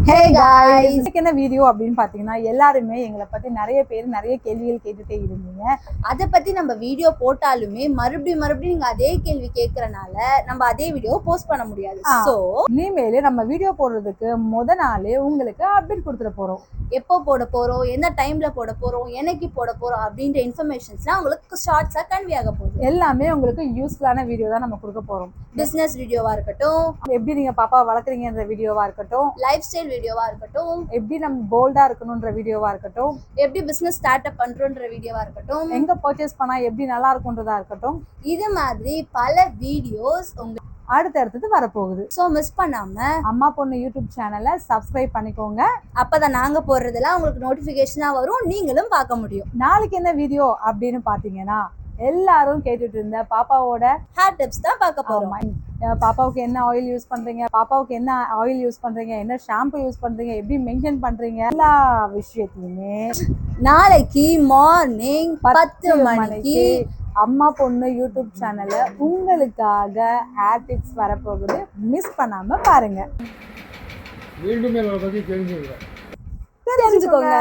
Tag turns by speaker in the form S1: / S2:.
S1: Hey guys, இன்னைக்கு என்ன video அப்படின்னு பாத்தீங்கன்னா எல்லாருமே எங்களை பத்தி நிறைய பேர் நிறைய கேள்விகள் கேட்டுட்டே இருந்தீங்க.
S2: அதை பத்தி நம்ம வீடியோ போட்டாலுமே மறுபடியும் நீங்க அதே கேள்வி கேட்கறனால நம்ம அதே வீடியோ போஸ்ட் பண்ண முடியாது. சோ
S1: இனிமேல் நம்ம வீடியோ போடுறதுக்கு முத நாளே உங்களுக்கு அப்டேட் கொடுத்துட போறோம்.
S2: எப்போ போட போறோம், எந்த டைம்ல போட போறோம், என்னைக்கு போட போறோம் அப்படின்ற இன்ஃபர்மேஷன்ஸ்லாம் உங்களுக்கு ஷார்ட்ஸா கன்வே ஆக போகுது.
S1: எல்லாமே உங்களுக்கு யூஸ்ஃபுல்லான வீடியோ தான் நம்ம கொடுக்க போறோம்.
S2: பிசினஸ் வீடியோவா இருக்கட்டும்,
S1: எப்படி நீங்க பாப்பா வளர்க்குறீங்கன்ற வீடியோவா இருக்கட்டும்,
S2: லைஃப் ஸ்டைல் வீடியோவா இருக்கட்டும்,
S1: எப்படி நம்ம போல்டா இருக்கணும்ன்ற வீடியோவா இருக்கட்டும்,
S2: எப்படி பிசினஸ் ஸ்டார்ட் அப் பண்றோம்ன்ற வீடியோவா இருக்கட்டும்,
S1: எங்க பர்ச்சேஸ் பண்ணா எப்படி நல்லா இருக்கும்ன்றதா இருக்கட்டும்,
S2: இது மாதிரி பல வீடியோஸ் உங்களுக்கு
S1: அடுத்தடுத்து வரப்போகுது.
S2: ஸோ மிஸ் பண்ணாம
S1: அம்மா பொண்ணு யூடியூப் சேனலை சப்ஸ்கிரைப் பண்ணிக்கோங்க.
S2: அப்பதான் நாங்க போடுறதெல்லாம் உங்களுக்கு நோட்டிபிகேஷனா வரும், நீங்களும் பார்க்க முடியும்.
S1: நாளைக்கு என்ன வீடியோ அப்படின்னு பாத்தீங்கன்னா எல்லாரும் கேட்டுட்டு இருந்த பாப்பாவோட
S2: ஹேர் டிப்ஸ் தான் பார்க்க போறோம்.
S1: பாப்பாவுக்கு என்ன ஆயில் யூஸ் பண்றீங்க, பாப்பாவுக்கு என்ன ஆயில் யூஸ் பண்றீங்க, என்ன ஷாம்பு யூஸ் பண்றீங்க, எப்படி மெயின்டைன் பண்றீங்க, எல்லா விஷயத்தையுமே
S2: நாளைக்கு மார்னிங் 10 மணிக்கு
S1: அம்மா பொண்ணு யூடியூப் சேனல்ல உங்களுக்காக ஹேர் டிப்ஸ் வரப்போகுது. மிஸ் பண்ணாம பாருங்க,
S2: தெரிஞ்சுக்கோங்க.